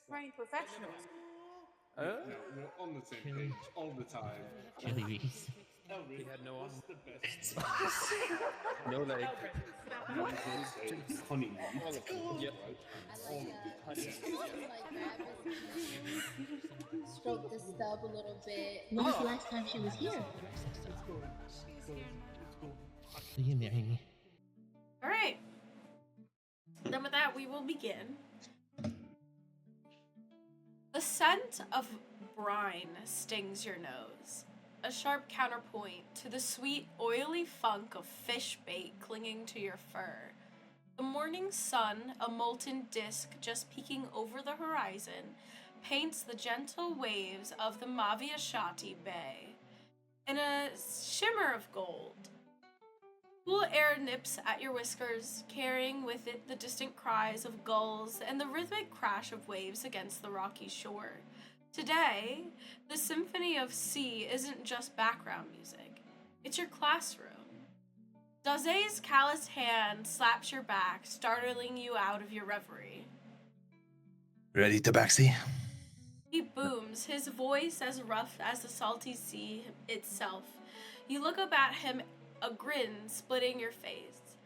trained professionals. No, we're on the same page all the time. Chili bees. Elric, He had no what's arm. the best? No leg. What did you say? Honey meat. All of them. Yep. Right? I All like of it. Honey. just like grab his stroke the stub a little bit. When was the last time she was here? Will you marry me? All right. Then with that, we will begin. The scent of brine stings your nose, a sharp counterpoint to the sweet, oily funk of fish bait clinging to your fur. The morning sun, a molten disk just peeking over the horizon, paints the gentle waves of the Maviashati Bay in a shimmer of gold. Cool air nips at your whiskers, carrying with it the distant cries of gulls and the rhythmic crash of waves against the rocky shore. Today, the symphony of sea isn't just background music, it's your classroom. Daze's calloused hand slaps your back, startling you out of your reverie. Ready, Tabaxi? He booms, his voice as rough as the salty sea itself. You look up at him, a grin splitting your face.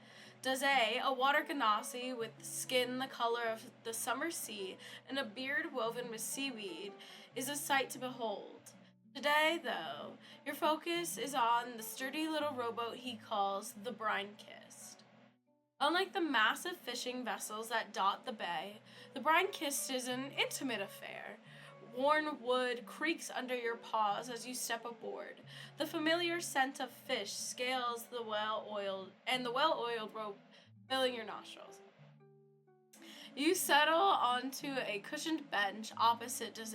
Daze, a water ganassi with skin the color of the summer sea and a beard woven with seaweed, is a sight to behold. Today, though, your focus is on the sturdy little rowboat he calls the Brine-Kissed. Unlike the massive fishing vessels that dot the bay, the Brine-Kissed is an intimate affair. Worn wood creaks under your paws as you step aboard. The familiar scent of fish scales the well-oiled rope filling your nostrils. You settle onto a cushioned bench opposite Daze.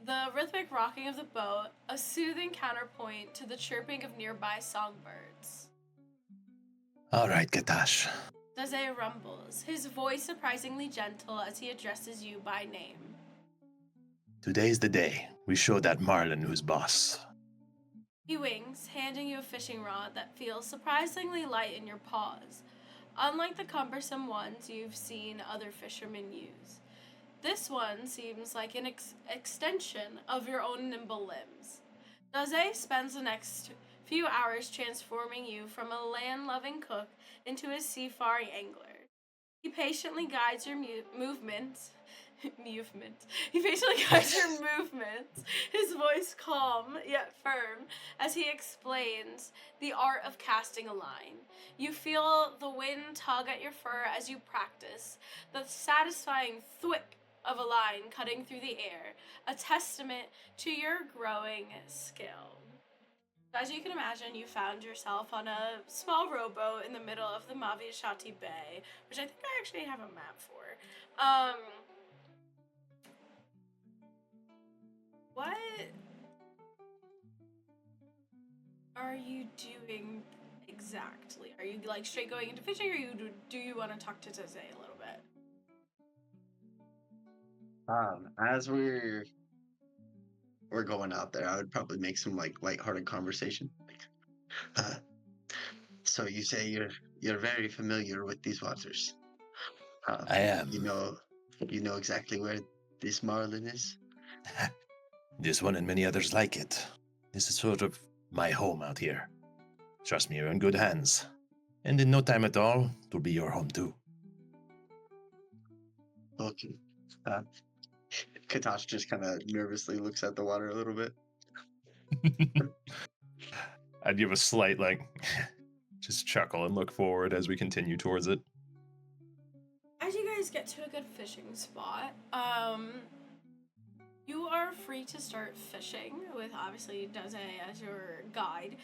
The rhythmic rocking of the boat, a soothing counterpoint to the chirping of nearby songbirds. All right, Kha'tash. Daze rumbles, his voice surprisingly gentle as he addresses you by name. Today's the day. We show that Marlin who's boss. He winks, handing you a fishing rod that feels surprisingly light in your paws, unlike the cumbersome ones you've seen other fishermen use. This one seems like an extension of your own nimble limbs. Daze spends the next few hours transforming you from a land-loving cook into a seafaring angler. He patiently guides your movements. He patiently guides your movements, his voice calm yet firm, as he explains the art of casting a line. You feel the wind tug at your fur as you practice, the satisfying thwick of a line cutting through the air, a testament to your growing skill. As you can imagine, you found yourself on a small rowboat in the middle of the Maviashati Bay, which I think I actually have a map for. What are you doing exactly? Are you like straight going into fishing, or do you want to talk to Daze a little bit? As we're going out there, I would probably make some like lighthearted conversation. Uh, so you say you're very familiar with these waters. I am. You know exactly where this marlin is. This one and many others like it. This is sort of my home out here. Trust me, you're in good hands. And in no time at all, it'll be your home too. Okay. Kha'tash just kind of nervously looks at the water a little bit. I'd give a slight, just chuckle and look forward as we continue towards it. As you guys get to a good fishing spot, you are free to start fishing with obviously Daze as your guide.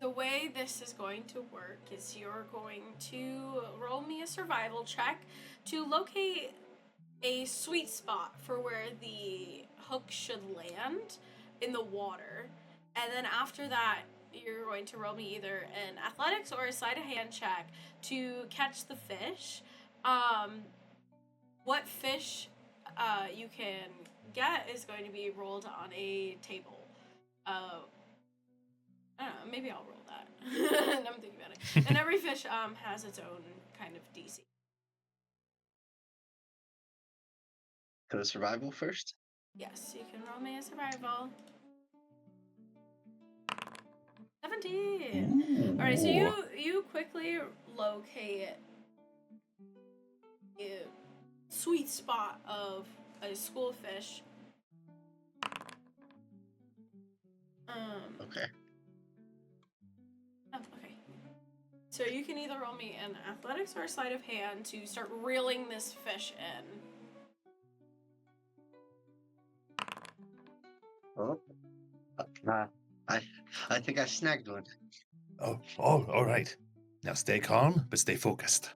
The way this is going to work is you're going to roll me a survival check to locate a sweet spot for where the hook should land in the water. And then after that, you're going to roll me either an athletics or a sleight of hand check to catch the fish. What fish you can get is going to be rolled on a table. I don't know, maybe I'll roll that. I'm thinking about it. And every fish has its own kind of DC. So survival first. Yes, you can roll me a survival. 17. All right, so you quickly locate a sweet spot of a schoolfish. Okay. Oh, okay. So you can either roll me an athletics or a sleight of hand to start reeling this fish in. Oh. I think I snagged one. Oh, all right. Now stay calm, but stay focused.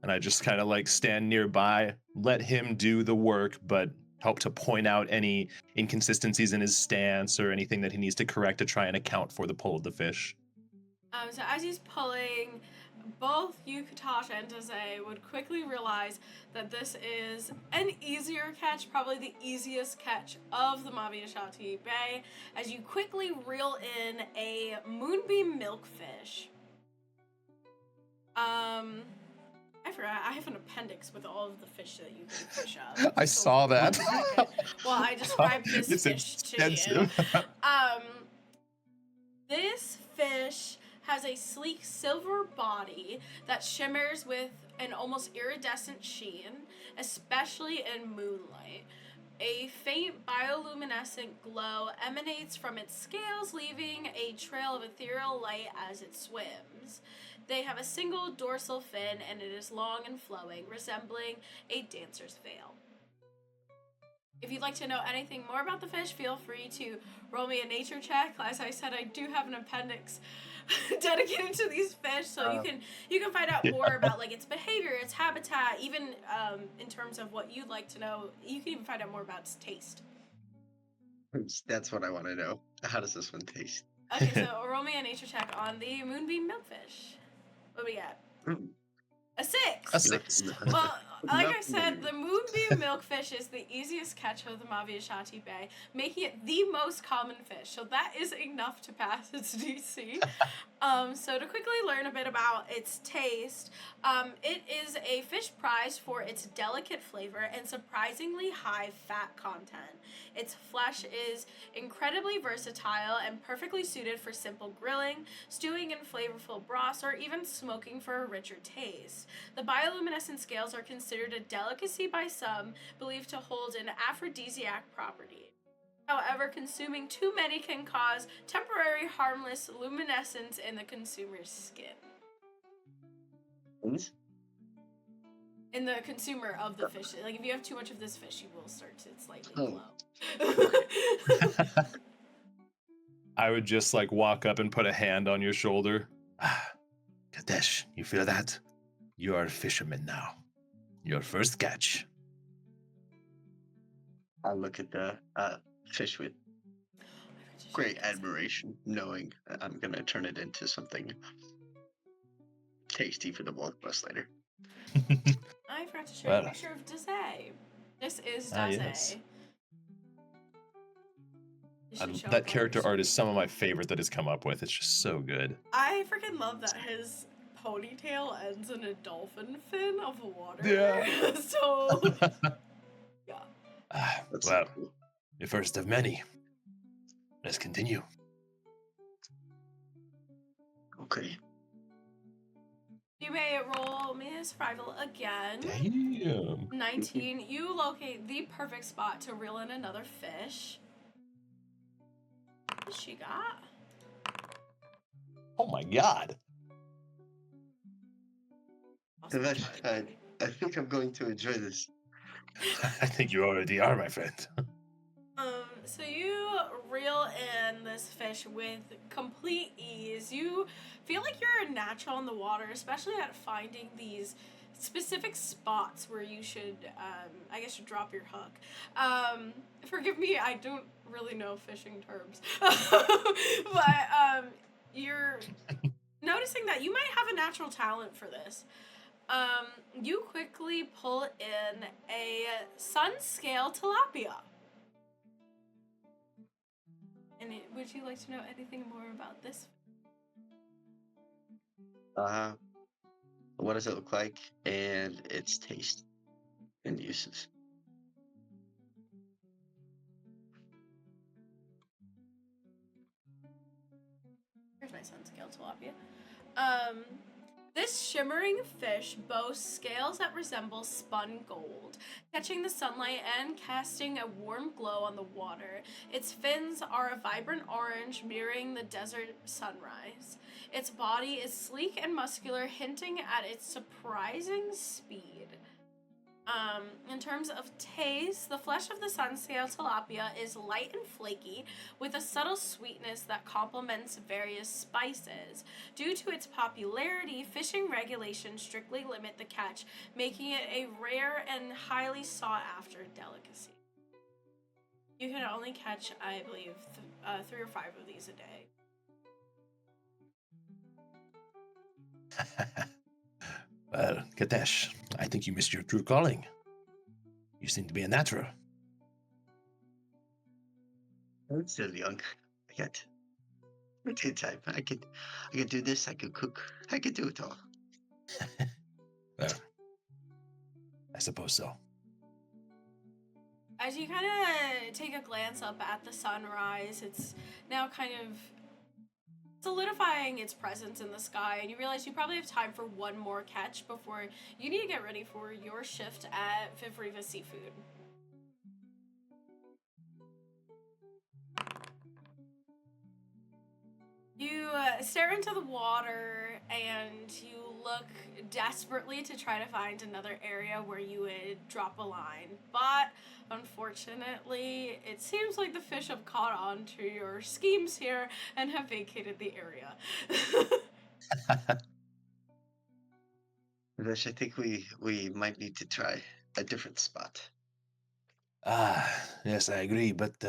And I just kind of like stand nearby, let him do the work, but help to point out any inconsistencies in his stance or anything that he needs to correct to try and account for the pull of the fish. So as he's pulling, both you, Kha'tash, and Dazay would quickly realize that this is an easier catch, probably the easiest catch of the Maviyashati Bay, as you quickly reel in a moonbeam milkfish. I forgot, I have an appendix with all of the fish that you can fish up. I saw that. 1 second while I describe this It's fish to you. extensive. This fish has a sleek silver body that shimmers with an almost iridescent sheen, especially in moonlight. A faint bioluminescent glow emanates from its scales, leaving a trail of ethereal light as it swims. They have a single dorsal fin, and it is long and flowing, resembling a dancer's veil. If you'd like to know anything more about the fish, feel free to roll me a nature check. As I said, I do have an appendix dedicated to these fish, so you can find out more about like its behavior, its habitat, even in terms of what you'd like to know. You can even find out more about its taste. That's what I want to know. How does this one taste? Okay, so roll me a nature check on the moonbeam milkfish. What do we got? A 6. A 6. Well, like I said, the moonbeam milkfish is the easiest catch of the Maviyashati Bay, making it the most common fish. So that is enough to pass its DC. So to quickly learn a bit about its taste, it is a fish prized for its delicate flavor and surprisingly high fat content. Its flesh is incredibly versatile and perfectly suited for simple grilling, stewing in flavorful broths, or even smoking for a richer taste. The bioluminescent scales are considered a delicacy by some, believed to hold an aphrodisiac property. However, consuming too many can cause temporary harmless luminescence in the consumer's skin. In the consumer of the fish. Like, if you have too much of this fish, you will start to slightly glow. I would just like walk up and put a hand on your shoulder. Kha'tash, you feel that? You are a fisherman now. Your first catch. I look at the fish with great admiration, knowing that I'm going to turn it into something tasty for the both of us later. I forgot to show you a picture of Dazay. This is Dazay. Yes. That character art is some of my favorite that has come up with. It's just so good. I freaking love that his ponytail ends in a dolphin fin of water. Yeah. So, yeah. That's Well, so cool. the first of many. Let's continue. Okay. You may roll me a survival again. Damn. 19. You locate the perfect spot to reel in another fish. What she got? Oh my god. I think I'm going to enjoy this. I think you already are, my friend. So you reel in this fish with complete ease. You feel like you're a natural in the water, especially at finding these specific spots where you should, I guess, drop your hook. Forgive me, I don't really know fishing terms. But you're noticing that you might have a natural talent for this. You quickly pull in a sun scale tilapia. And would you like to know anything more about this? What does it look like and its taste and uses? Here's my sun scale tilapia. This shimmering fish boasts scales that resemble spun gold, catching the sunlight and casting a warm glow on the water. Its fins are a vibrant orange, mirroring the desert sunrise. Its body is sleek and muscular, hinting at its surprising speed. In terms of taste, the flesh of the sun-scale tilapia is light and flaky, with a subtle sweetness that complements various spices. Due to its popularity, fishing regulations strictly limit the catch, making it a rare and highly sought-after delicacy. You can only catch, I believe, 3 or 5 of these a day. Well, Kha'tash, I think you missed your true calling. You seem to be a natural. I'm still young. I got plenty of time. I could do this. I could cook. I could do it all. Well, I suppose so. As you kind of take a glance up at the sunrise, it's now kind of solidifying its presence in the sky, and you realize you probably have time for one more catch before you need to get ready for your shift at Vivriva Seafood. You stare into the water and you look desperately to try to find another area where you would drop a line, but unfortunately, it seems like the fish have caught on to your schemes here and have vacated the area. Vish, I think we might need to try a different spot. Yes, I agree, but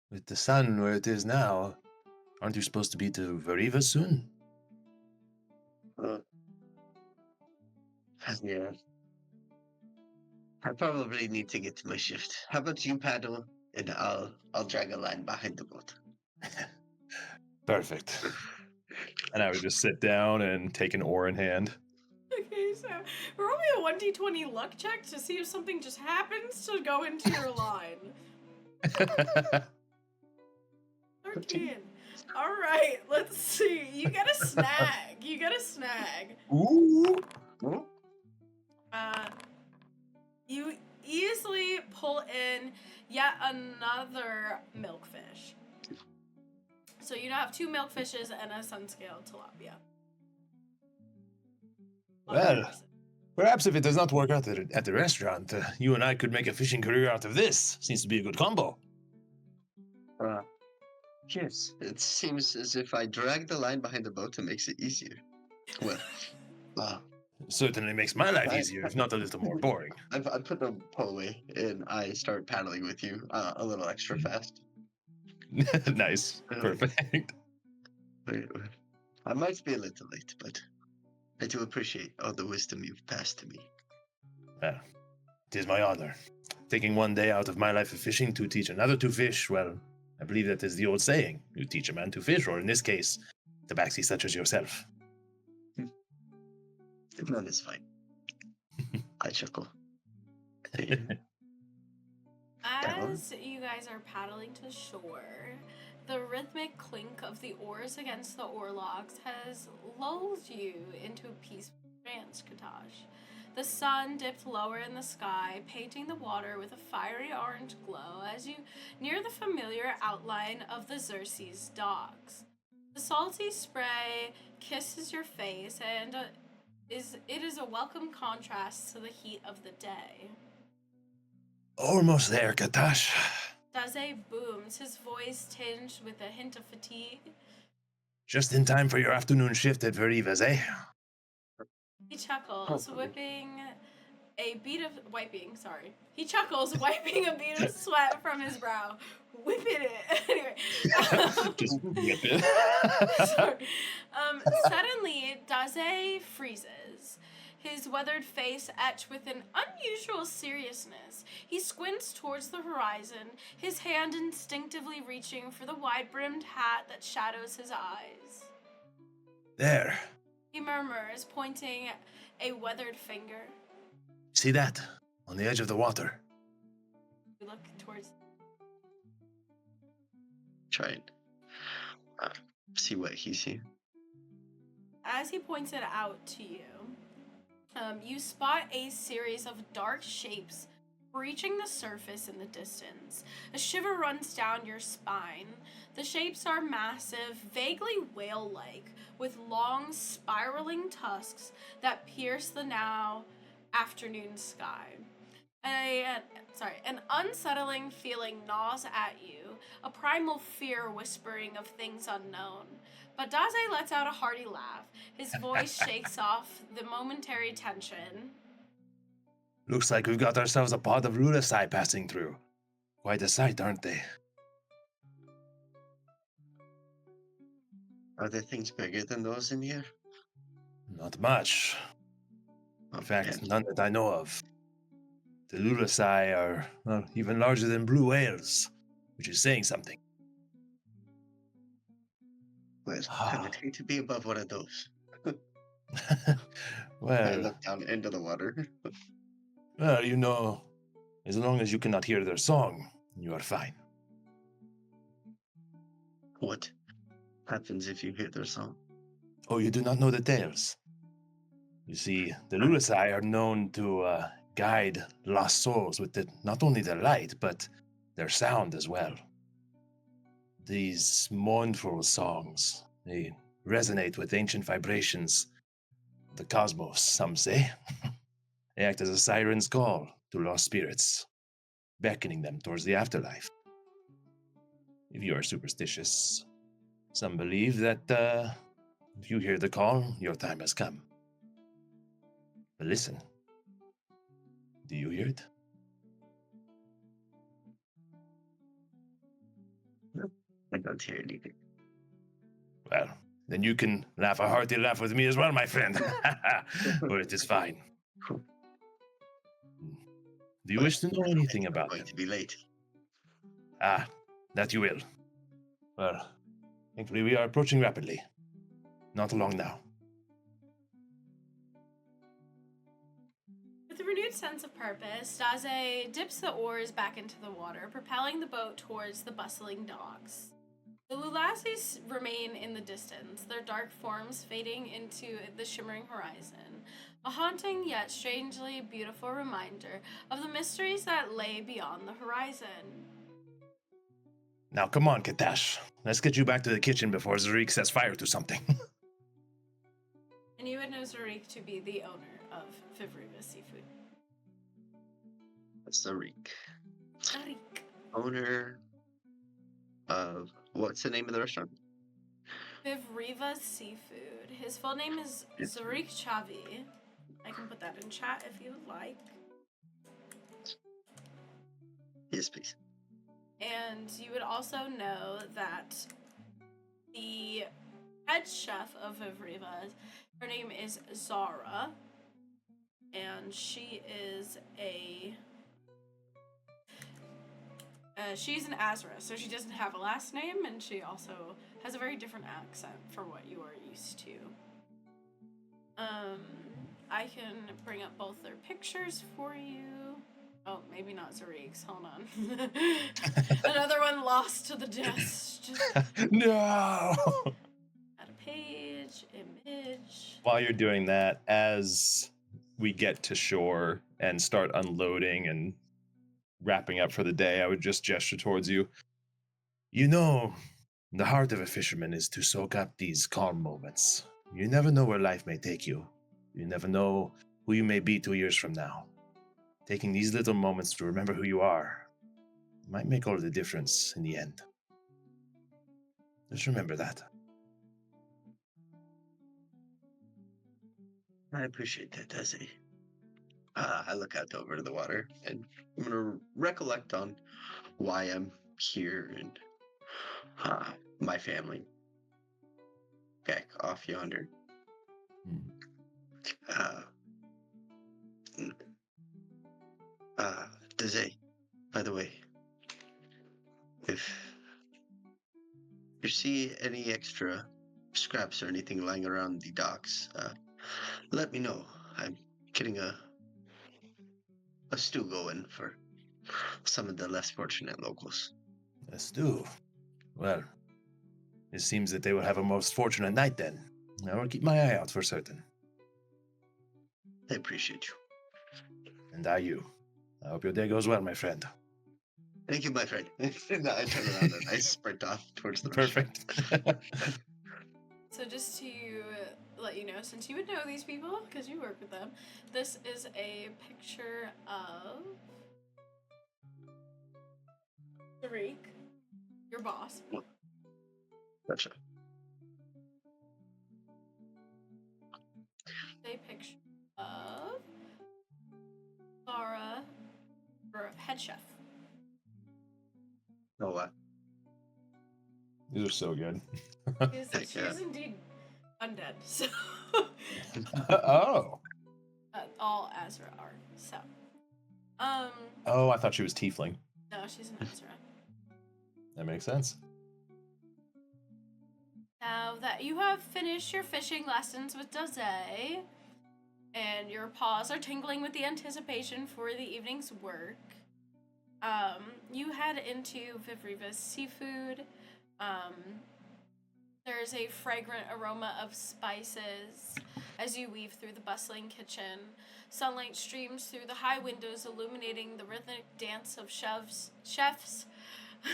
with the sun where it is now, aren't you supposed to be to Veriva soon? Yeah. I probably need to get to my shift. How about you paddle and I'll drag a line behind the boat. Perfect. And I would just sit down and take an oar in hand. Okay, so roll me a 1d20 luck check to see if something just happens to go into your line. 13. All right, let's see. You get a snag. Ooh. You easily pull in yet another milkfish. So you now have 2 milkfishes and a sun-scale tilapia. Well, perhaps if it does not work out at the restaurant, you and I could make a fishing career out of this. Seems to be a good combo. Yes, it seems as if I drag the line behind the boat, it makes it easier. Well, It certainly makes my life easier, if not a little more boring. I put the pole away and I start paddling with you a little extra fast. Nice. Perfect. I might be a little late, but I do appreciate all the wisdom you've passed to me. Well, it is my honor. Taking one day out of my life of fishing to teach another to fish, well, I believe that is the old saying. You teach a man to fish, or in this case, tabaxi such as yourself. None is fine. I chuckle. As you guys are paddling to shore, the rhythmic clink of the oars against the oarlocks has lulled you into a peaceful trance, Kha'tash. The sun dipped lower in the sky, painting the water with a fiery orange glow as you near the familiar outline of the Xerxes docks. The salty spray kisses your face, and it is a welcome contrast to the heat of the day. Almost there, Kha'tash. Daze booms, his voice tinged with a hint of fatigue. Just in time for your afternoon shift at Veriva's, eh? He chuckles, wiping a bead of sweat from his brow. Whipping it. Anyway. Just whip it. Sorry. Suddenly, Daze freezes, his weathered face etched with an unusual seriousness. He squints towards the horizon, his hand instinctively reaching for the wide-brimmed hat that shadows his eyes. There. He murmurs, pointing a weathered finger. See that? On the edge of the water. You look towards... Try it. see what he sees. As he points it out to you, you spot a series of dark shapes breaching the surface in the distance. A shiver runs down your spine. The shapes are massive, vaguely whale-like, with long, spiraling tusks that pierce the now afternoon sky. An unsettling feeling gnaws at you, a primal fear whispering of things unknown. But Daze lets out a hearty laugh. His voice shakes off the momentary tension. Looks like we've got ourselves a pod of Lulasai passing through. Quite a sight, aren't they? Are there things bigger than those in here? Not much. Oh, In fact, man. none that I know of. The Lulasai are even larger than blue whales, which is saying something. Well, I would hate to be above one of those. I well, look down into the water. you know, as long as you cannot hear their song, you are fine. What happens if you hear their song? Oh, you do not know the tales? You see, the Lulasai are known to guide lost souls with not only their light, but their sound as well. These mournful songs, they resonate with ancient vibrations of the cosmos, some say. They act as a siren's call to lost spirits, beckoning them towards the afterlife. If you are superstitious, some believe that if you hear the call, your time has come. But listen, do you hear it? I don't hear anything. Well, then you can laugh a hearty laugh with me as well, my friend. For it is fine. Do you wish to know anything about I'm them? going to be late. Ah, that you will. Well, thankfully we are approaching rapidly. Not long now. With a renewed sense of purpose, Daze dips the oars back into the water, propelling the boat towards the bustling docks. The Lulasis remain in the distance, their dark forms fading into the shimmering horizon, a haunting yet strangely beautiful reminder of the mysteries that lay beyond the horizon. Now come on, Kha'tash. Let's get you back to the kitchen before Zarik sets fire to something. And you would know Zarik to be the owner of Fivriva Seafood. Zarik, Zarik. owner of what's the name of the restaurant? Fivriva Seafood. His full name is It's- Zarik Chavi. I can put that in chat if you would like. Yes, please. And you would also know that the head chef of Vivriva, her name is Zara, and she is she's an Azra, so she doesn't have a last name, and she also has a very different accent for what you are used to. I can bring up both their pictures for you. Oh, maybe not Zarik's. Hold on. Another one lost to the dust. No! Add a page, image. While you're doing that, as we get to shore and start unloading and wrapping up for the day, I would just gesture towards you. You know, the heart of a fisherman is to soak up these calm moments. You never know where life may take you. You never know who you may be 2 years from now. Taking these little moments to remember who you are might make all the difference in the end. Just remember that. I appreciate that, Desi. I look out over to the water and I'm going to recollect on why I'm here and my family. Back off yonder. Desi, by the way, if you see any extra scraps or anything lying around the docks, let me know. I'm getting a stew going for some of the less fortunate locals. A stew. Well, It seems that they will have a most fortunate night then. I will keep my eye out for certain. I appreciate you. And I you. I hope your day goes well, my friend. Thank you, my friend. And I turn around and I sprint off towards the Perfect. So just to let you know, since you would know these people because you work with them, this is a picture of Tariq, your boss. Gotcha. A picture of Laura, her head chef. Oh, wow. These are so good. She's, she's indeed undead, so Oh. all Azra are. So, Oh, I thought she was tiefling. no, she's an Azra. That makes sense. Now that you have finished your fishing lessons with Daze, and your paws are tingling with the anticipation for the evening's work, you head into Vivriva's seafood. There's a fragrant aroma of spices as you weave through the bustling kitchen. Sunlight streams through the high windows, illuminating the rhythmic dance of chefs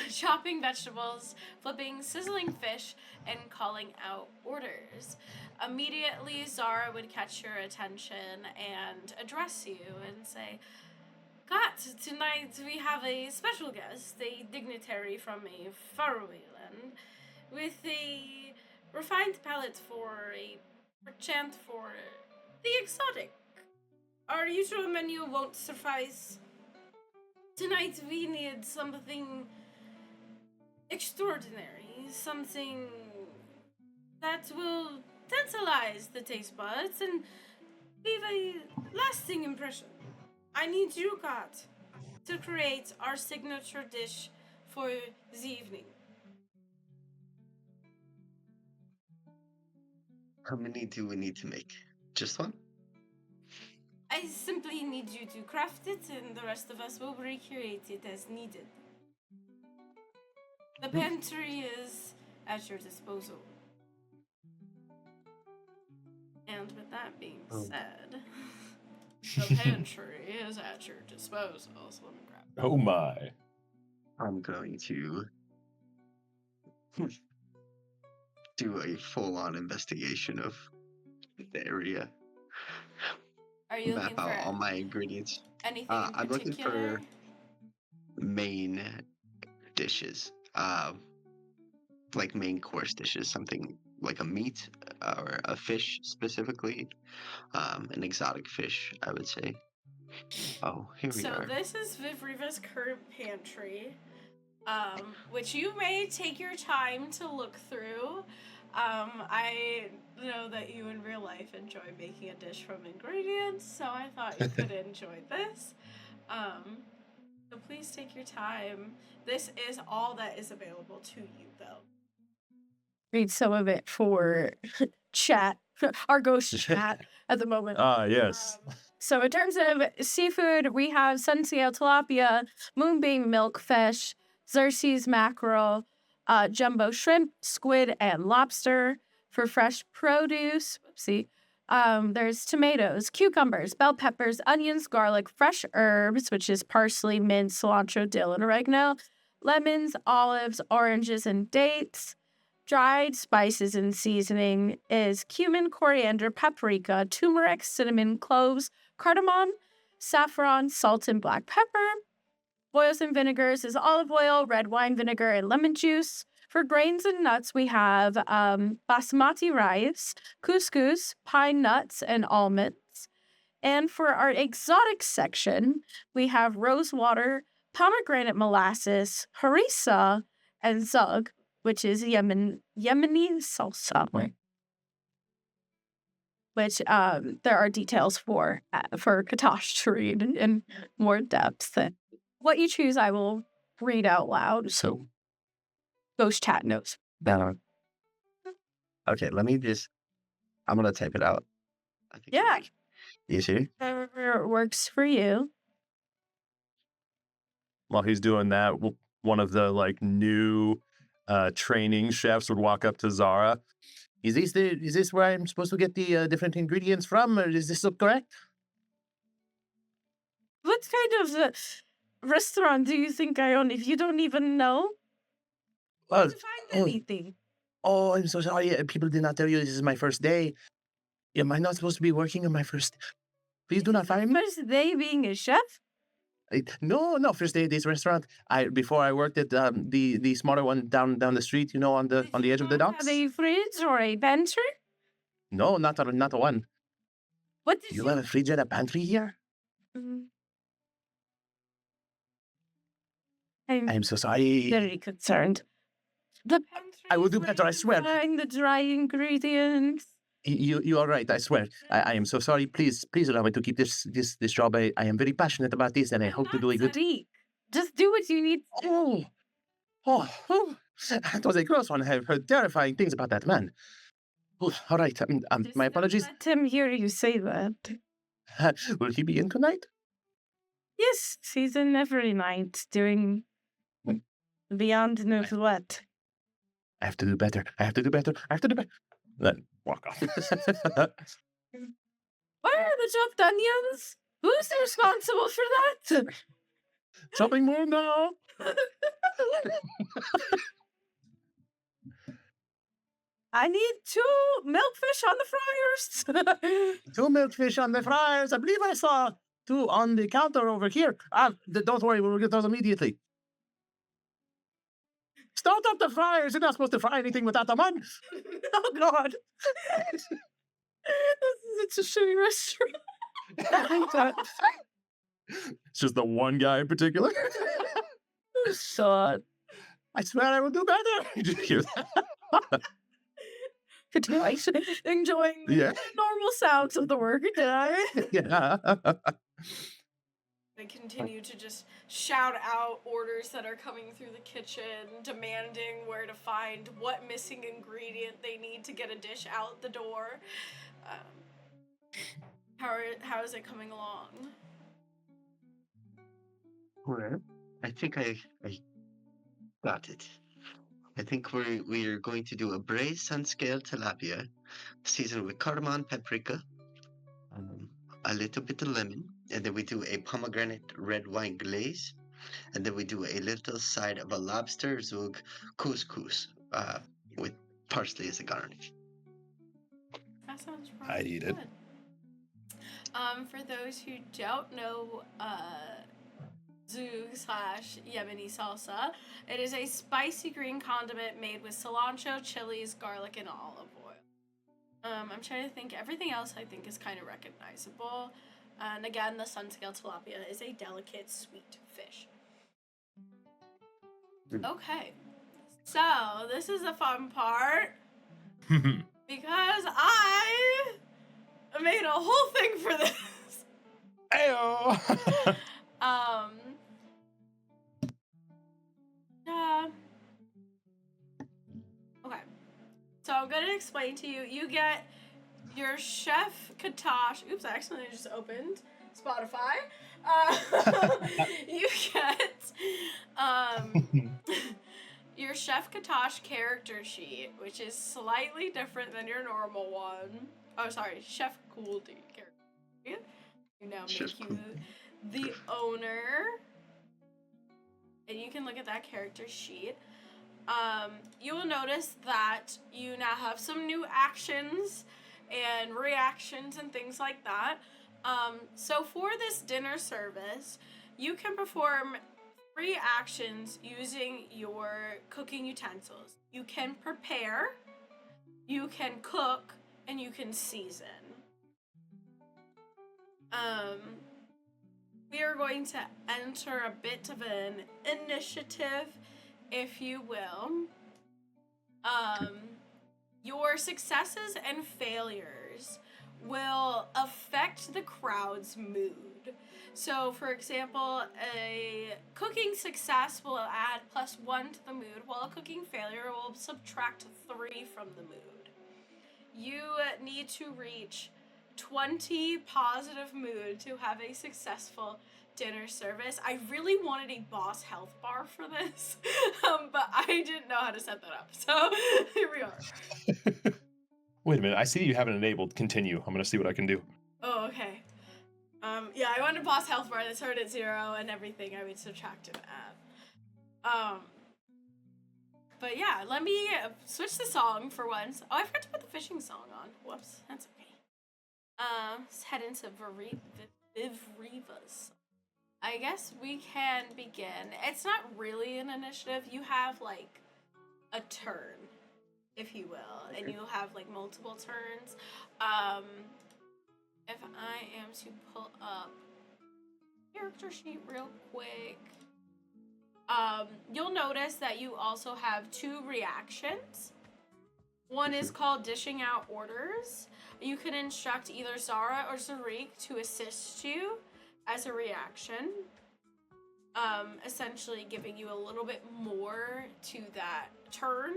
chopping vegetables, flipping sizzling fish, and calling out orders. Immediately, Zara would catch your attention and address you and say, "Kat, tonight we have a special guest, a dignitary from a faraway land, with a refined palate for a chant for the exotic. Our usual menu won't suffice. Tonight we need something extraordinary, something that will tantalize the taste buds and leave a lasting impression. I need you, Kat, to create our signature dish for the evening." How many do we need to make? Just one? I simply need you to craft it, and the rest of us will recreate it as needed. The pantry is at your disposal. And with that being said, the pantry is at your disposal. So let me grab it. Oh my. I'm going to do a full-on investigation of the area. Are you Map looking out for all my ingredients. anything in I'm looking particular? for main dishes. Like main course dishes, something like a meat or a fish specifically. An exotic fish, I would say. Oh, here we So are. this is Vivriva's current pantry, which you may take your time to look through. I know that you in real life enjoy making a dish from ingredients, so I thought you could enjoy this. So please take your time. This is all that is available to you, though. Read some of it for chat, our ghost chat at the moment. Ah, yes. So in terms of seafood, we have Sunsail tilapia, moonbeam milkfish, Xerxes mackerel, jumbo shrimp, squid, and lobster. For fresh produce, there's tomatoes, cucumbers, bell peppers, onions, garlic, fresh herbs, which is parsley, mint, cilantro, dill, and oregano, lemons, olives, oranges, and dates. Dried spices and seasoning is cumin, coriander, paprika, turmeric, cinnamon, cloves, cardamom, saffron, salt, and black pepper. Oils and vinegars is olive oil, red wine vinegar, and lemon juice. For grains and nuts, we have basmati rice, couscous, pine nuts, and almonds. And for our exotic section, we have rose water, pomegranate molasses, harissa, and zug, which is Yemeni salsa. Which there are details for Kha'tash to read in more depth. What you choose, I will read out loud. So, Ghost Chat knows. Okay, let me just. I'm gonna type it out. I think Yeah. it'll be easier. Whatever works for you. While he's doing that, one of the like new training chefs would walk up to Zara. Is this where I'm supposed to get the different ingredients from, or is this correct? What kind of restaurant do you think I own if you don't even know? Well, To find anything. oh, I'm so sorry. People did not tell you this is my first day. Am I not supposed to be working on my first? Please do not fire me. First day being a chef? No, first day at this restaurant. Before I worked at the smaller one down the street, on the edge of the docks. Have a fridge or a pantry? No, not a one. What did You have a fridge and a pantry here? I'm I'm so sorry. very concerned. The pantry. I will do better, I swear. Find the dry ingredients. You are right, I swear. I am so sorry. Please allow me to keep this job. I am very passionate about this, and I hope to do a good. Just do what you need. Oh, that was a close one. I have heard terrifying things about that man. Oh, all right, my apologies. Let him hear you say that. Will he be in tonight? Yes, he's in every night doing beyond knows what. I have to do better. Then walk off. Where are the chopped onions? Who's responsible for that? Chopping more now. I need 2 milkfish on the fryers. 2 milkfish on the fryers. I believe I saw 2 on the counter over here. Don't worry, we'll get those immediately. Start up the fryers. You're not supposed to fry anything without the mud. Oh, God. It's a shitty restaurant. It's just the one guy in particular. God. I swear I will do better. Did you hear that? Enjoying Yeah. the normal sounds of the work day. Yeah. I continue to just shout out orders that are coming through the kitchen, demanding where to find what missing ingredient they need to get a dish out the door. How is it coming along? Well, I think I got it. I think we are going to do a braised sun-scale tilapia, seasoned with cardamom, paprika, a little bit of lemon, and then we do a pomegranate red wine glaze, and then we do a little side of a lobster zug couscous with parsley as a garnish. That sounds I'd really eat it. good. For those who don't know, Zug/Yemeni salsa, it is a spicy green condiment made with cilantro, chilies, garlic, and olive oil. I'm trying to think. Everything else I think is kind of recognizable. And again, the sun-scale tilapia is a delicate, sweet fish. Okay, so this is the fun part because I made a whole thing for this. Ayo. Okay. So I'm gonna explain to you. You get your chef Kha'tash. Oops, I accidentally just opened Spotify. You get your chef Kha'tash character sheet, which is slightly different than your normal one. Oh, sorry, Chef Kuldi character sheet. You now Chef make you the owner, and you can look at that character sheet. You will notice that you now have some new actions and reactions and things like that. So for this dinner service, you can perform 3 actions using your cooking utensils. You can prepare, you can cook, and you can season. We are going to enter a bit of an initiative, if you will. Your successes and failures will affect the crowd's mood. So, for example, a cooking success will add +1 to the mood, while a cooking failure will subtract 3 from the mood. You need to reach 20 positive mood to have a successful dinner service. I really wanted a boss health bar for this, but I didn't know how to set that up. So here we are. Wait a minute. I see you have it enabled. Continue. I'm going to see what I can do. Oh, okay. Yeah, I wanted a boss health bar that started at 0 and everything I would subtract it at. But yeah, let me switch the song for once. Oh, I forgot to put the fishing song on. Whoops, that's okay. Let's head into Vivriva's. I guess we can begin. It's not really an initiative. You have like a turn, if you will, and you'll have like multiple turns. If I am to pull up character sheet real quick, you'll notice that you also have 2 reactions. One is called dishing out orders. You can instruct either Zara or Zarik to assist you as a reaction, essentially giving you a little bit more to that turn.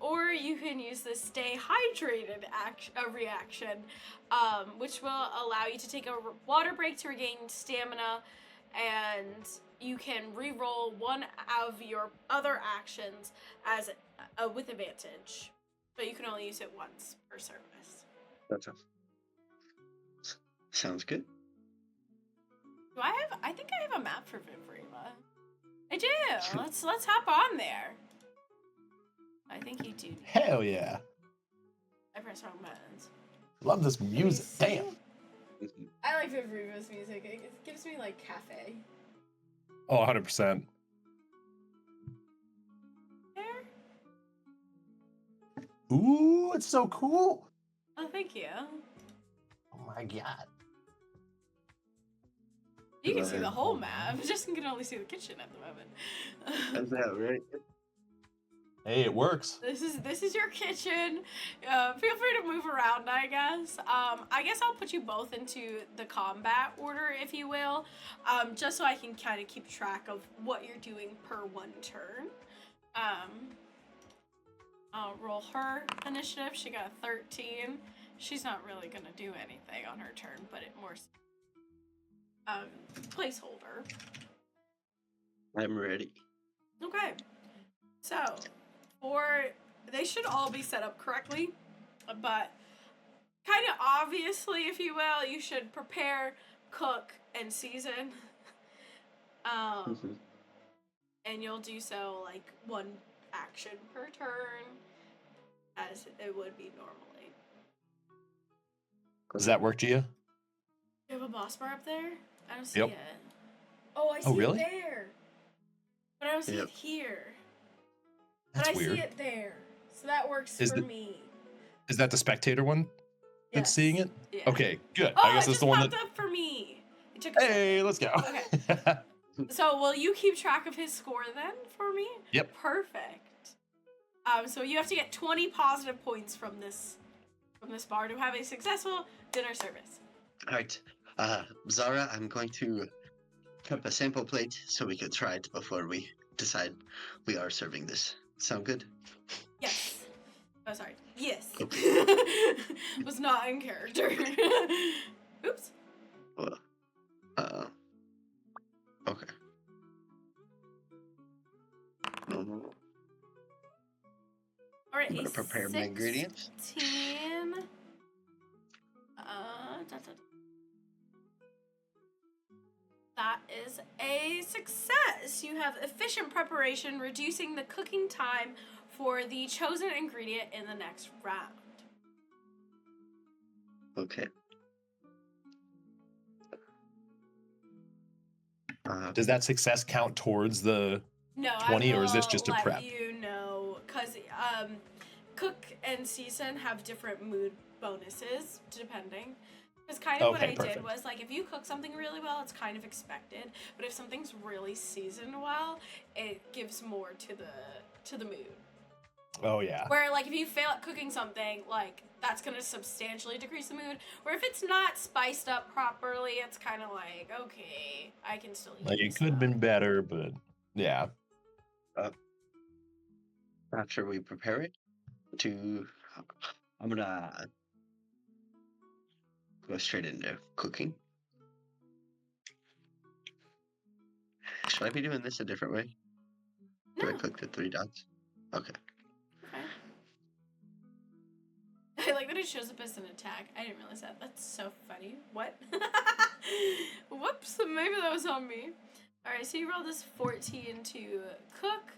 Or you can use the stay hydrated reaction, which will allow you to take a water break to regain stamina, and you can re-roll one of your other actions as with advantage, but you can only use it once per service. Gotcha. Sounds good. Do I have? I think I have a map for Vivriva. I do. Let's hop on there. I think you do. Hell yeah. I press wrong buttons. Love this music. Damn. I like Vivriva's music. It gives me like cafe. Oh, 100%. There. Ooh, it's so cool. Oh, thank you. Oh my god. You can see the whole map. Justin can only see the kitchen at the moment. That's that, right? Hey, it works. This is your kitchen. Feel free to move around, I guess. I guess I'll put you both into the combat order, if you will, just so I can kind of keep track of what you're doing per one turn. I'll roll her initiative. She got a 13. She's not really gonna do anything on her turn, but it more placeholder. I'm ready. Okay. So, they should all be set up correctly, but kind of obviously, if you will, you should prepare, cook, and season. And you'll do so like one action per turn, as it would be normally. Does that work, Gia? You have a boss bar up there? I don't see Yep. it. Oh, I see really? it there. But I don't see Yep. it here. That's but I weird. see it there. So that works Is for the- me. Is that the spectator one that's Yes. seeing it? Yeah. Okay, good. Oh, I guess it that's just the one popped that. up for me. It took a Hey, let's go. Okay. So will you keep track of his score then for me? Yep. Perfect. So you have to get 20 positive points from this bar to have a successful dinner service. All right. Zara, I'm going to cut a sample plate so we can try it before we decide we are serving this. Sound good? Yes. Oh, sorry. Yes. Okay. Was not in character. Oops. Well, okay. All right. I'm gonna prepare my ingredients. 16. That is a success. You have efficient preparation, reducing the cooking time for the chosen ingredient in the next round. Okay. Does that success count towards the No, 20, I will or is this just a let prep? you know, because cook and season have different mood bonuses depending. Because kind of what Okay, I perfect. did was like, if you cook something really well, it's kind of expected. But if something's really seasoned well, it gives more to the mood. Oh yeah. Where like if you fail at cooking something, like that's gonna substantially decrease the mood. Where if it's not spiced up properly, it's kind of like, okay, I can still eat Like it this could have stuff. been better, but yeah. After we prepare it, I'm gonna go straight into cooking. Should I be doing this a different way? Do I No. click the 3 dots? Okay. Okay. I like that it shows up as an attack. I didn't realize that. That's so funny. What? Whoops. Maybe that was on me. Alright, so you roll this 14 to cook.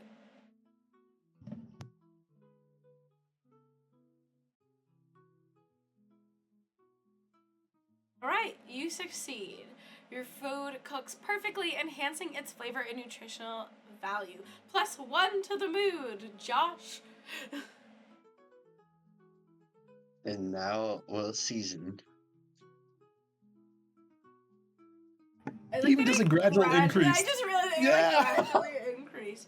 Alright, you succeed. Your food cooks perfectly, enhancing its flavor and nutritional value. +1 to the mood, Josh. And now we'll season. I It even that does it a gradual increase. I just realized it Yeah. gradually increased.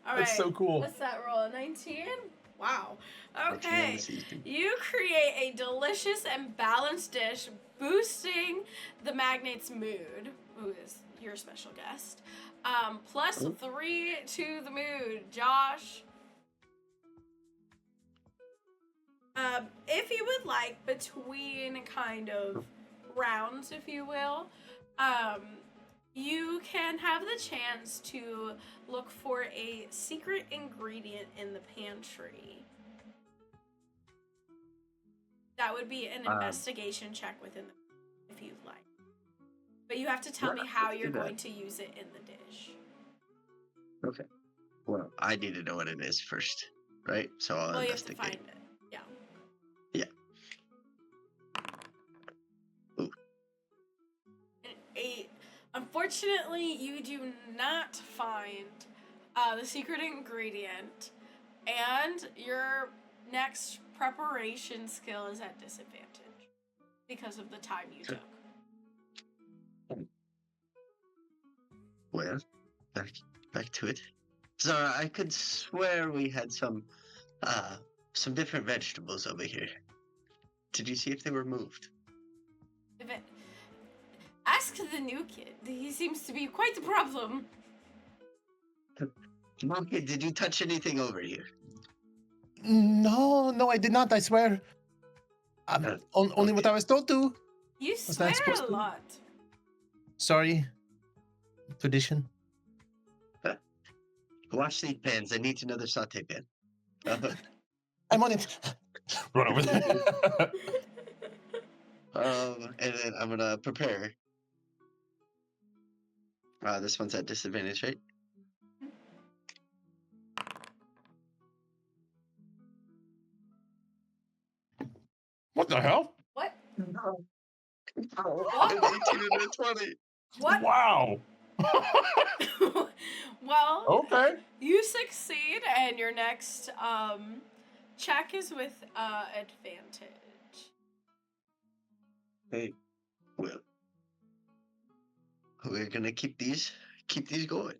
All right. That's so cool. What's that roll? 19? Wow. 19 on Okay. the season. You create a delicious and balanced dish, boosting the magnate's mood, who is your special guest. +3 to the mood, Josh. If you would like, between kind of rounds, if you will, you can have the chance to look for a secret ingredient in the pantry. That would be an investigation check within the, if you'd like. But you have to tell me how you're going to use it in the dish. Okay. Well, I need to know what it is first, right? So I'll Well, you have to investigate. find it. Yeah. Yeah. Ooh. An 8. Unfortunately, you do not find the secret ingredient, and your next preparation skill is at disadvantage because of the time you took. Well, back to it. So I could swear we had some different vegetables over here. Did you see if they were moved? If it, ask the new kid. He seems to be quite the problem. Okay, did you touch anything over here? No, I did not, I swear. Only what okay. I was told to. You Was swear that supposed a to? lot. Sorry. Tradition. Wash these pans. I need another saute pan. I'm on it. Run over there. And then I'm gonna prepare. This one's at disadvantage, right? What the hell? What? No. An 18 and a 20. What? Wow. Well, Okay. you succeed, and your next check is with advantage. Hey, well, we're gonna keep these going.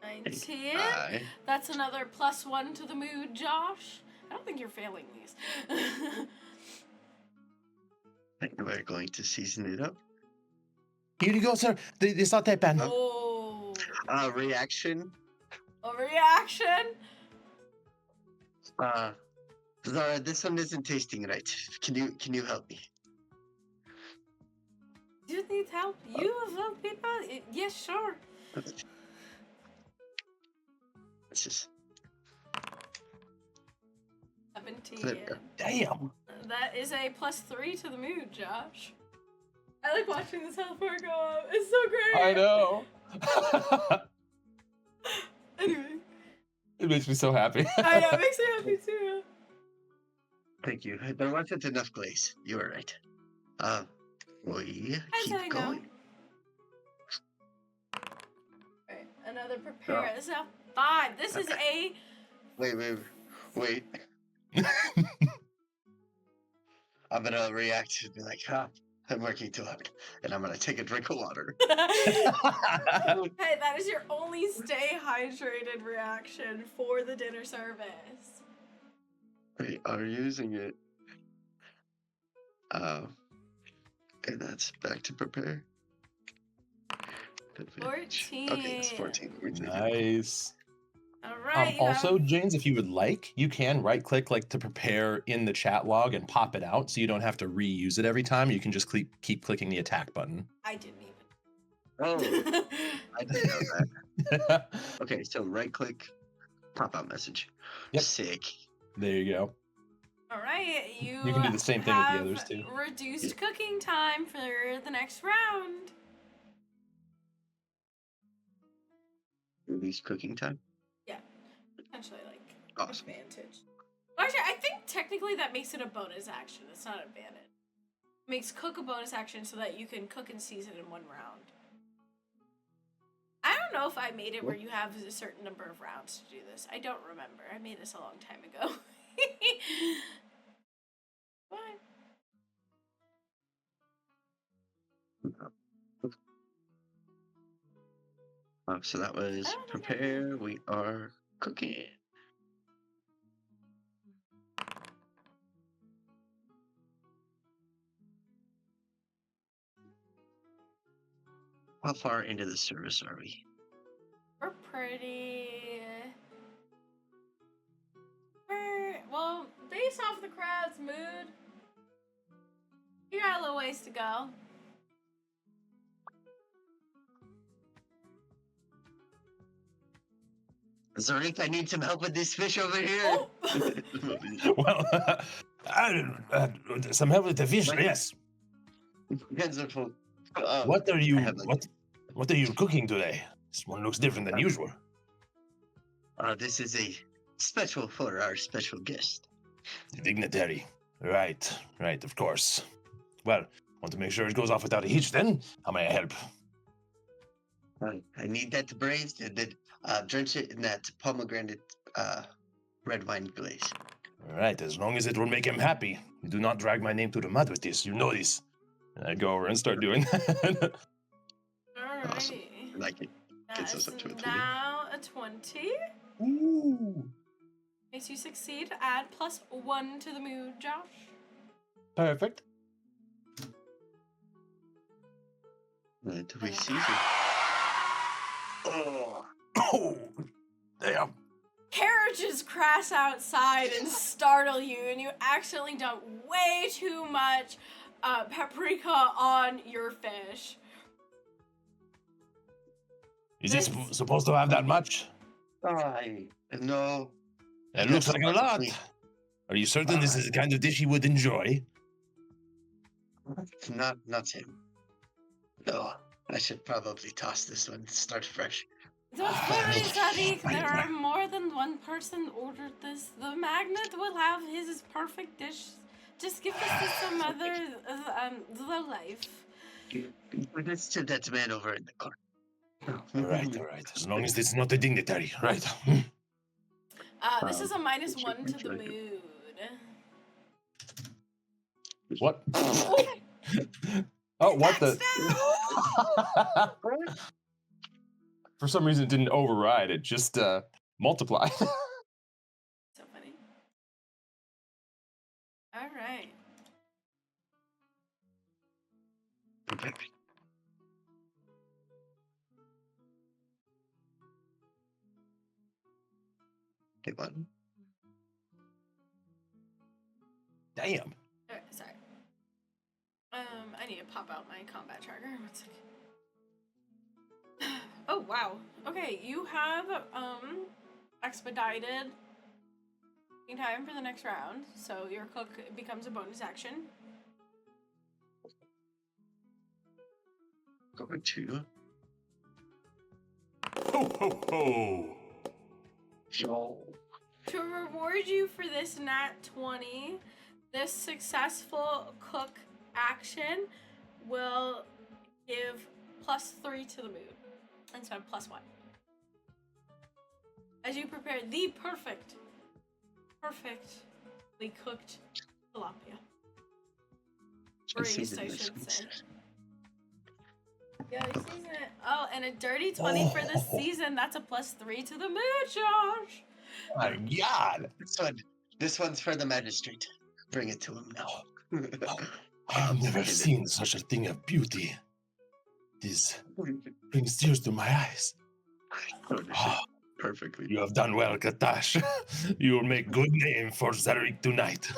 19. I That's another +1 to the mood, Josh. I don't think you're failing these. think we're going to season it up. Here you go, sir. The saute pan. Oh. Reaction. Overreaction. Zara, this one isn't tasting right. Can you help me? Do you need help? You of all people? Yes, sure. It's just 17. Damn. That is a +3 to the mood, Josh. I like watching this health bar go up. It's so great. I know. Anyway. It makes me so happy. I know, it makes me happy too. Thank you. There wasn't enough glaze. You were right. We How's that keep go? going. Alright, another prepare. This is a 5. This is a Wait. I'm gonna react and be like, I'm working too hard. And I'm gonna take a drink of water. Hey, that is your only stay hydrated reaction for the dinner service. We are using it. And that's back to prepare. 14. Okay, it's 14. We did it. Nice. All right. You Also, have- James, if you would like, you can right-click like to prepare in the chat log and pop it out, so you don't have to reuse it every time. You can just keep clicking the attack button. I didn't even. Oh, I didn't know that. Okay, so right click, pop out message. Yep. Sick. There you go. All right. You can do the same thing with the have others, too. Reduced cooking time for the next round. Release cooking time. Potentially, like, Awesome. advantage. Well, actually, I think technically that makes it a bonus action. It's not an advantage. Makes cook a bonus action so that you can cook and season in one round. I don't know if I made it where you have a certain number of rounds to do this. I don't remember. I made this a long time ago. Fine. So that was I don't think I prepare. We are cooking. How far into the service are we? We're pretty. Well, based off the crowd's mood, you got a little ways to go. Zorik, I need some help with this fish over here. Oh! Well, some help with the fish, What? yes. Hands are full. What are you I have, like- what are you cooking today? This one looks different than usual. This is a special for our special guest. The dignitary. Right, of course. Well, want to make sure it goes off without a hitch then? How may I help? I need that braised and then drench it in that pomegranate red wine glaze. All right, as long as it will make him happy. You do not drag my name to the mud with this. You know this. And I go over and start doing that. Alrighty. Awesome. I like it. Gets us up to a 20. Now a 20. Ooh. Makes you succeed. Add +1 to the mood, Josh. Perfect. Do we season? Oh, Oh, damn. Carriages crash outside and startle you, and you accidentally dump way too much paprika on your fish. Is this supposed to have that much? I no. It looks like a lot. Are you certain this is the kind of dish he would enjoy? Not him. No, I should probably toss this one. Start fresh. Don't worry, Sadiq. There are more than one person ordered this. The magnet will have his perfect dish. Just give this to some other low life. Let's to that man over in the car. All right. As long as it's not a dignitary, right? This is a -1 to the mood. What? Oh, what the? For some reason, it didn't override. It just multiplied. So funny. All right. Get one. Damn. Alright, sorry. I need to pop out my combat tracker. One second. Oh wow. Okay, you have expedited in time for the next round, so your cook becomes a bonus action. Going to. Ho, ho, ho. Yo. To reward you for this nat 20, this successful cook action will give +3 to the mood instead of +1. As you prepare the perfectly cooked tilapia. Braised, I should say. Yeah, you season it. Oh, and a dirty 20 for this season. That's a +3 to the mood, Josh. My God. This one's for the magistrate. Bring it to him now. I have never seen such a thing of beauty. This brings tears to my eyes. perfectly. You have done well, Kha'tash. You will make good name for Zarik tonight.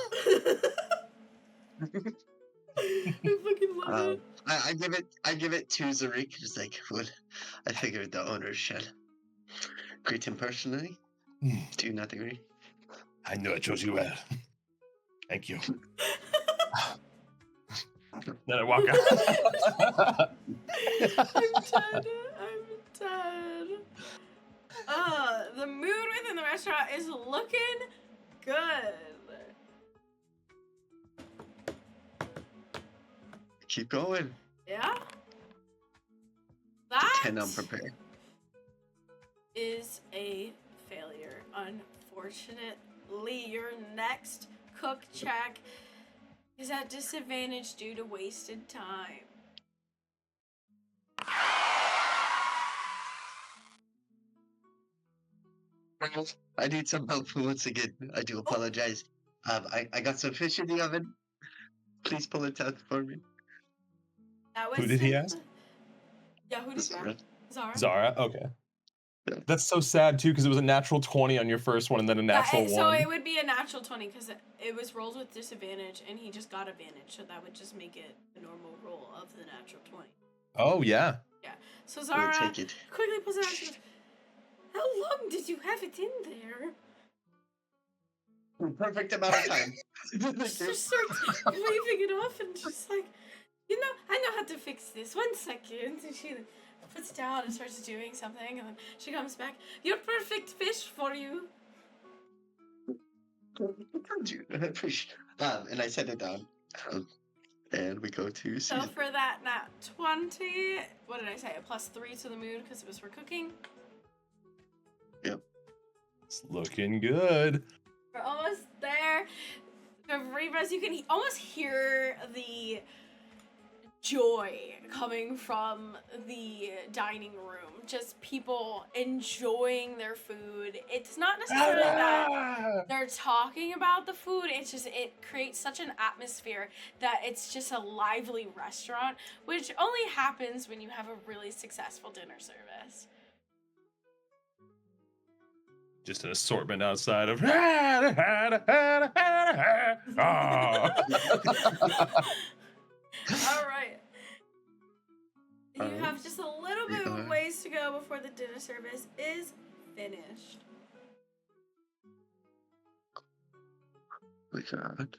I fucking love it. I give it to Zarik. Just like, well, I figured the owners should greet him personally. Do you not agree? I know I chose you well. Thank you. Then I walk out. I'm dead. The mood within the restaurant is looking good. Keep going. Yeah? That 10 unprepared. is a failure. Unfortunately, your next cook check is at disadvantage due to wasted time. I need some help once again. I do apologize. I got some fish in the oven. Please pull it out for me. That was Who did he ask? Yeah, who did you ask? Zara? Zara? Okay. Yeah. That's so sad too, because it was a natural 20 on your first one and then a natural So 1. it would be a natural 20 because it was rolled with disadvantage and he just got advantage, so that would just make it the normal roll of the natural 20. Oh, yeah. Yeah. So We'll Zara take it. quickly pulls it out. She goes, "How long did you have it in there?" Perfect amount of time. She just starts waving it off and just like, I know how to fix this. 1 second. And she puts it down and starts doing something, and then she comes back. "Your perfect fish for you." Fish. And I set it down. And we go to So season. for that nat 20, what did I say? A +3 to the mood because it was for cooking. It's looking good. We're almost there. The Reavers, you can almost hear the joy coming from the dining room. Just people enjoying their food. It's not necessarily that they're talking about the food. It's just, it creates such an atmosphere that it's just a lively restaurant, which only happens when you have a really successful dinner service. Just an assortment outside of. All right. You have just a little bit of ways to go before the dinner service is finished. My God.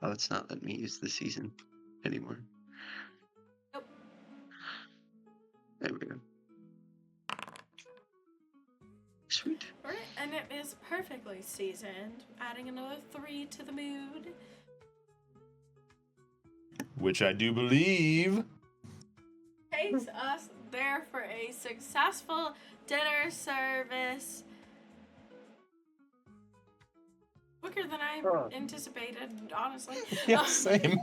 Oh, it's not letting me use the season anymore. Nope. There we go. Sweet. Alright, and it is perfectly seasoned, adding another 3 to the mood. Which I do believe. Takes us there for a successful dinner service. Quicker than I anticipated, honestly. Yeah, same.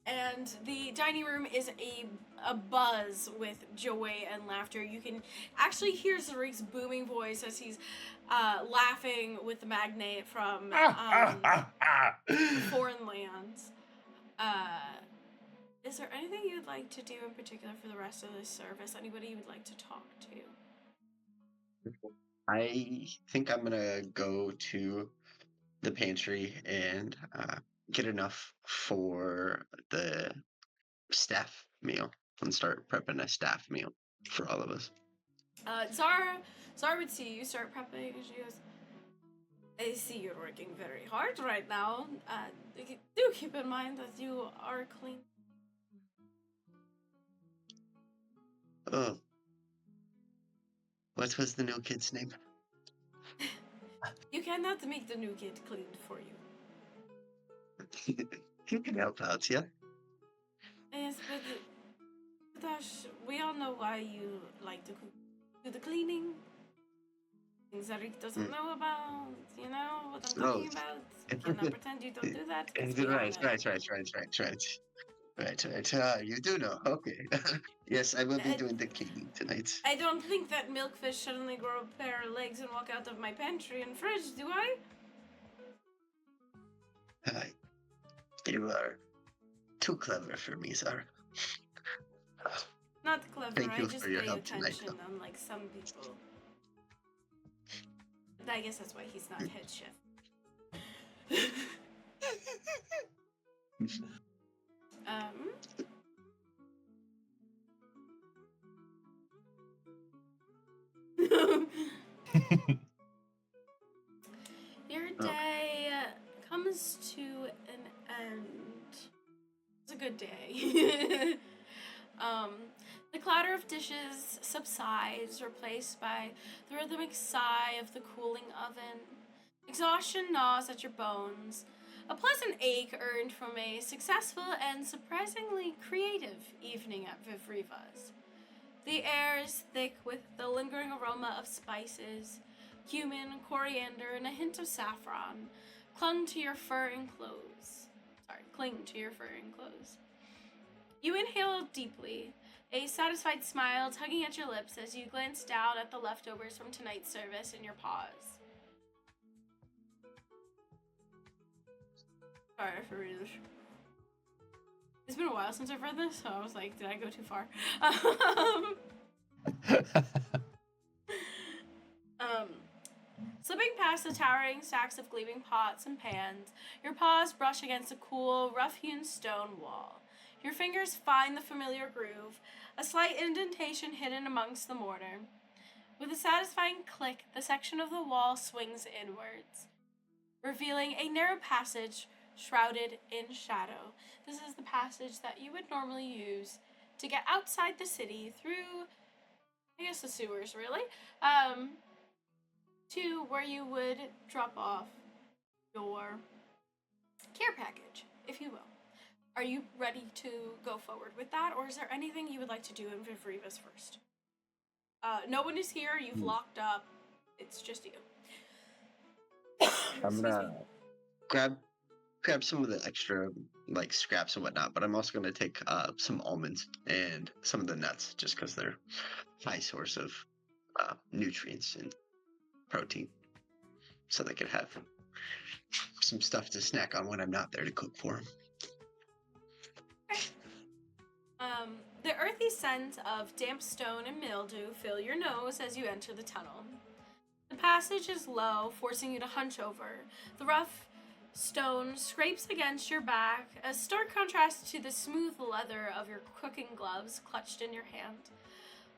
And the dining room is a buzz with joy and laughter. You can actually hear Zarik's booming voice as he's laughing with the magnate from foreign lands. Is there anything you'd like to do in particular for the rest of this service? Anybody you would like to talk to? I think I'm gonna go to the pantry and get enough for the staff meal and start prepping a staff meal for all of us. Zara would see you start prepping and she goes, "I see you're working very hard right now. Do keep in mind that you are clean." Oh. What was the new kid's name? You cannot make the new kid clean for you. You can help out, yeah? Yes, but Kha'tash, we all know why you like to do the cleaning. Things that Rick doesn't know about, you know what I'm talking about. You cannot pretend you don't do that. 'Cause we all know. Right. You do know. Okay. Yes, I will be doing the cleaning tonight. I don't think that milkfish suddenly grow a pair of legs and walk out of my pantry and fridge, do I? You are too clever for me, sir. Not clever, Thank you I just for your pay help tonight, attention, unlike some people. I guess that's why he's not head chef. Your day comes to an end. It's a good day. The clatter of dishes subsides, replaced by the rhythmic sigh of the cooling oven. Exhaustion gnaws at your bones, a pleasant ache earned from a successful and surprisingly creative evening at Vivriva's. The air is thick with the lingering aroma of spices, cumin, coriander, and a hint of saffron, cling to your furring clothes. You inhale deeply, a satisfied smile tugging at your lips as you glance down at the leftovers from tonight's service in your paws. Sorry for reading this. It's been a while since I've read this, so I was like, did I go too far? Slipping past the towering stacks of gleaming pots and pans, your paws brush against a cool, rough-hewn stone wall. Your fingers find the familiar groove, a slight indentation hidden amongst the mortar. With a satisfying click, the section of the wall swings inwards, revealing a narrow passage shrouded in shadow. This is the passage that you would normally use to get outside the city through, I guess, the sewers, really, to where you would drop off your care package, if you will. Are you ready to go forward with that, or is there anything you would like to do in Vivriva's first? No one is here. You've locked up. It's just you. I'm gonna grab some of the extra like scraps and whatnot, but I'm also gonna take some almonds and some of the nuts just because they're high source of nutrients and protein, so they could have some stuff to snack on when I'm not there to cook for them. The earthy scent of damp stone and mildew fill your nose as you enter the tunnel. The passage is low, forcing you to hunch over. The rough stone scrapes against your back, a stark contrast to the smooth leather of your cooking gloves clutched in your hand.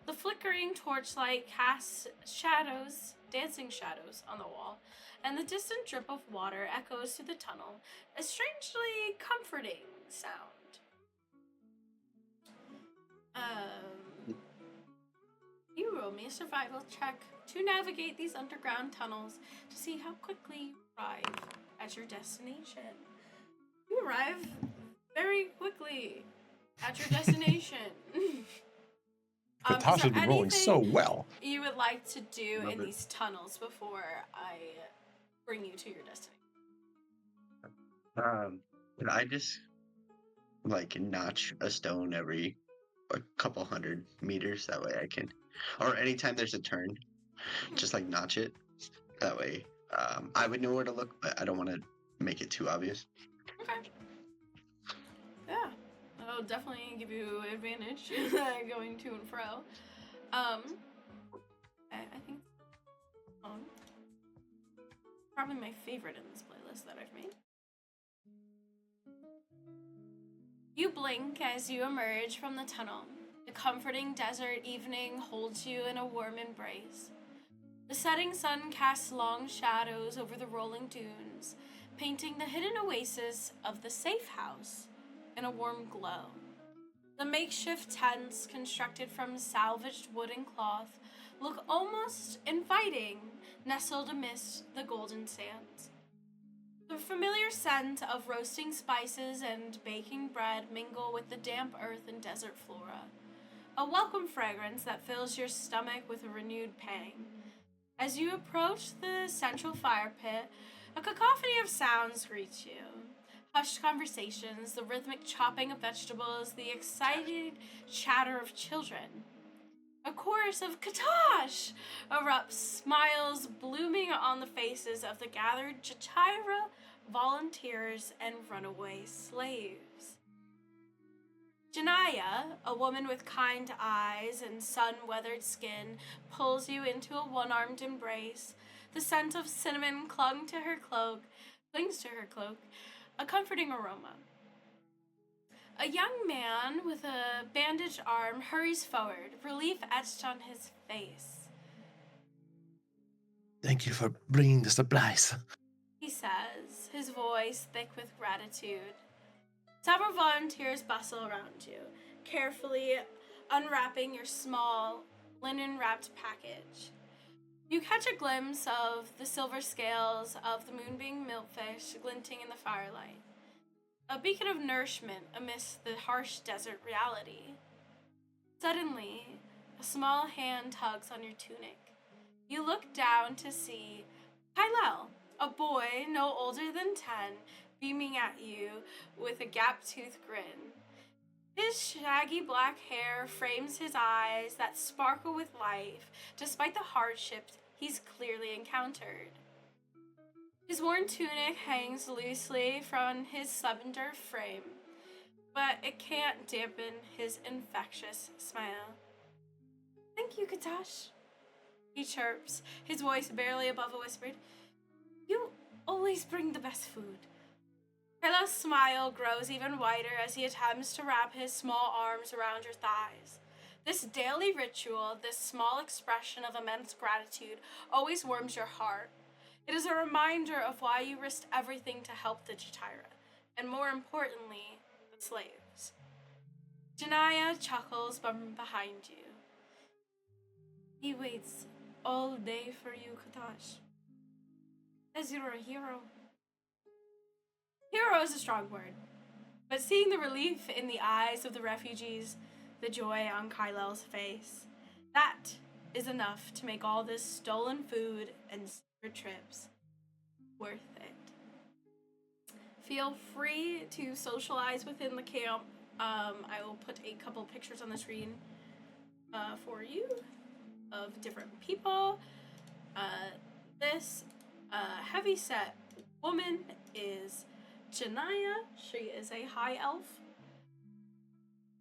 The flickering torchlight casts dancing shadows on the wall, and the distant drip of water echoes through the tunnel, a strangely comforting sound. You roll me a survival check to navigate these underground tunnels to see how quickly you arrive at your destination. You arrive very quickly at your destination. Kha'tash has been rolling so well. You would like to do in these tunnels before I bring you to your destination? Can I just like notch a stone every a couple hundred meters? That way I can, or anytime there's a turn, just like notch it. That way, I would know where to look, but I don't want to make it too obvious. Okay. Yeah, that'll definitely give you advantage going to and fro. I think probably my favorite in this playlist that I've made. You blink as you emerge from the tunnel. The comforting desert evening holds you in a warm embrace. The setting sun casts long shadows over the rolling dunes, painting the hidden oasis of the safe house in a warm glow. The makeshift tents, constructed from salvaged wood and cloth, look almost inviting, nestled amidst the golden sands. The familiar scent of roasting spices and baking bread mingle with the damp earth and desert flora, a welcome fragrance that fills your stomach with a renewed pang. As you approach the central fire pit, a cacophony of sounds greets you. Hushed conversations, the rhythmic chopping of vegetables, the excited chatter of children. A chorus of Kha'tash erupts, smiles blooming on the faces of the gathered Jataira volunteers and runaway slaves. Janaya, a woman with kind eyes and sun-weathered skin, pulls you into a one-armed embrace. The scent of cinnamon clings to her cloak, a comforting aroma. A young man with a bandaged arm hurries forward, relief etched on his face. Thank you for bringing the supplies. He says, his voice thick with gratitude. Several volunteers bustle around you, carefully unwrapping your small, linen-wrapped package. You catch a glimpse of the silver scales of the moonbeam milkfish glinting in the firelight. A beacon of nourishment amidst the harsh desert reality. Suddenly, a small hand tugs on your tunic. You look down to see Kylel, a boy no older than 10, beaming at you with a gap-toothed grin. His shaggy black hair frames his eyes that sparkle with life, despite the hardships he's clearly encountered. His worn tunic hangs loosely from his slender frame, but it can't dampen his infectious smile. Thank you, Kha'tash, he chirps, his voice barely above a whisper. You always bring the best food. Kyla's smile grows even wider as he attempts to wrap his small arms around your thighs. This daily ritual, this small expression of immense gratitude, always warms your heart. It is a reminder of why you risked everything to help the Jatira, and more importantly, the slaves. Janaya chuckles from behind you. He waits all day for you, Kha'tash. As you're a hero. Hero is a strong word, but seeing the relief in the eyes of the refugees, the joy on Kylel's face, that is enough to make all this stolen food and secret trips worth it. Feel free to socialize within the camp. I will put a couple pictures on the screen for you of different people. This heavy-set woman is Janaya. She is a high elf.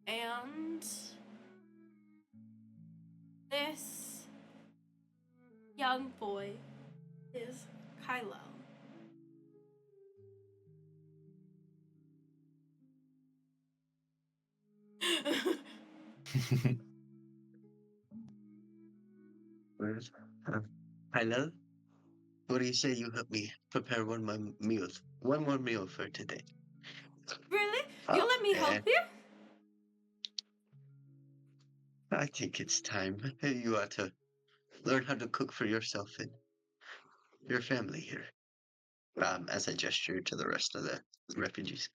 And this young boy is Kylo. Hello? What do you say you help me prepare one more meal for today? Really? You let me help you? I think it's time. You ought to learn how to cook for yourself and your family here. As I gesture to the rest of the refugees.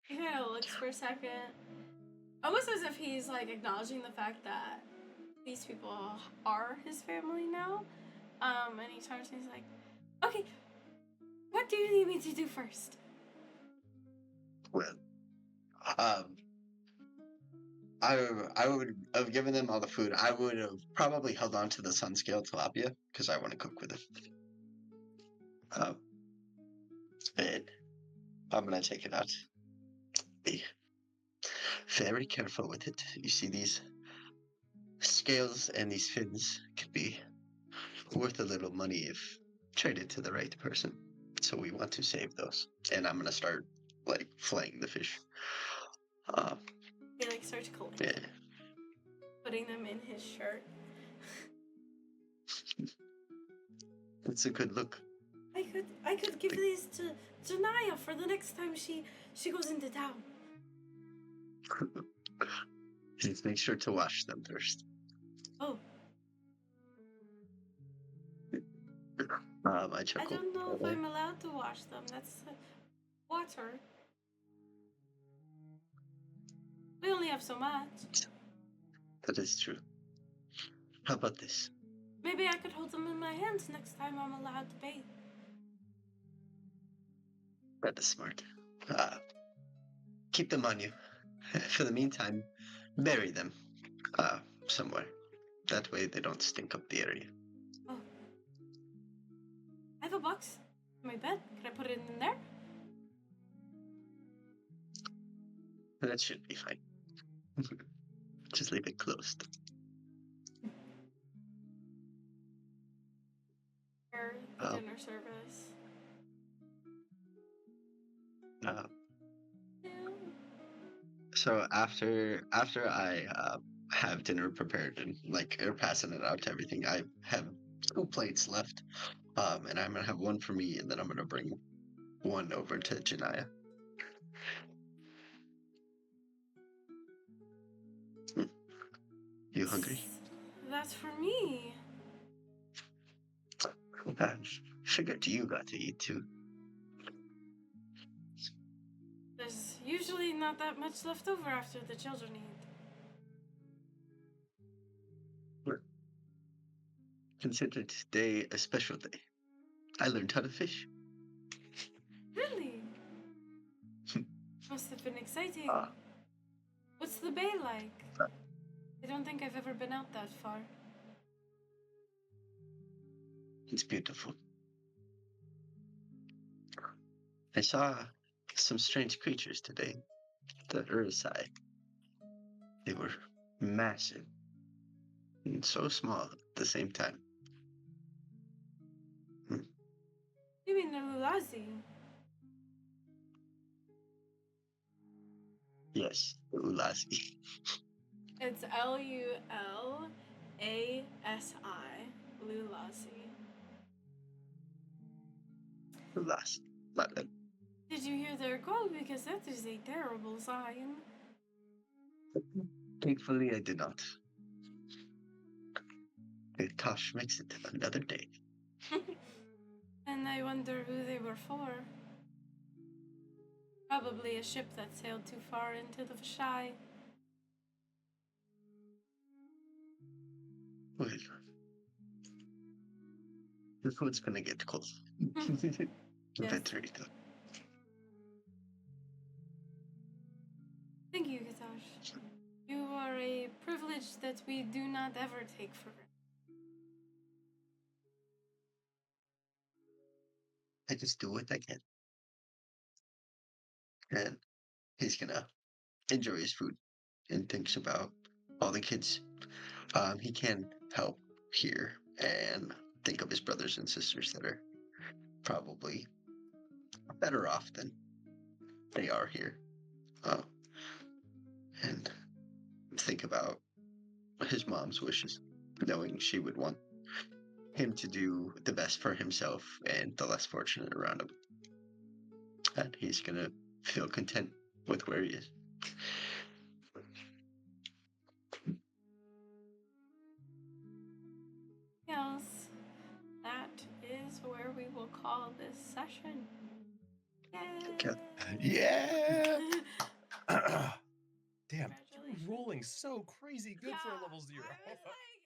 He kind of looks for a second, almost as if he's like acknowledging the fact that these people are his family now. And he turns and he's like, okay, what do you need me to do first? Well, I would have given them all the food. I would have probably held on to the sun scale tilapia because I want to cook with it. And I'm gonna take it out. Be very careful with it. You see these scales and these fins could be worth a little money if traded to the right person. So we want to save those. And I'm gonna start like flaying the fish. He like starts collecting, Yeah. putting them in his shirt. It's a good look. I could give these to Janaya for the next time she goes into town. Just make sure to wash them first. Oh, I I chuckle. don't know if I'm allowed to wash them. That's water. We only have so much. That is true. How about this? Maybe I could hold them in my hands next time I'm allowed to bathe. That is smart. Keep them on you. For the meantime, bury them somewhere. That way they don't stink up the area. Oh. I have a box in my bed. Can I put it in there? That should be fine. Just leave it closed. For the Um, dinner service. uh, Yeah. so after I have dinner prepared and like are passing it out to everything, I have 2 plates left. And I'm gonna have one for me, and then I'm gonna bring one over to Janaya. You hungry? That's for me. I figured you got to eat too. There's usually not that much left over after the children eat. Consider today a special day. I learned how to fish. Really? Must have been exciting. Ah. What's the bay like? I don't think I've ever been out that far. It's beautiful. I saw some strange creatures today. The Urusai. They were massive and so small at the same time. You mean the Lulazi? Yes, the Ulasi. It's Lulasi. Lulazi. Ulasi. Not that. Did you hear their call? Because that is a terrible sign. Thankfully, I did not. Kha'tash makes it another day. And I wonder who they were for. Probably a ship that sailed too far into the shy. Well, the food's gonna get cold. Yes. That's very good. Thank you, Kha'tash. You are a privilege that we do not ever take for granted. I just do what I can. And he's gonna enjoy his food and thinks about all the kids he can help here and think of his brothers and sisters that are probably better off than they are here. Uh, and think about his mom's wishes, knowing she would want him to do the best for himself and the less fortunate around him. And he's gonna feel content with where he is. Yes, that is where we will call this session. Okay. Yeah. Damn, you're Congratulations. rolling so crazy good for a Yeah, level 0. I was like,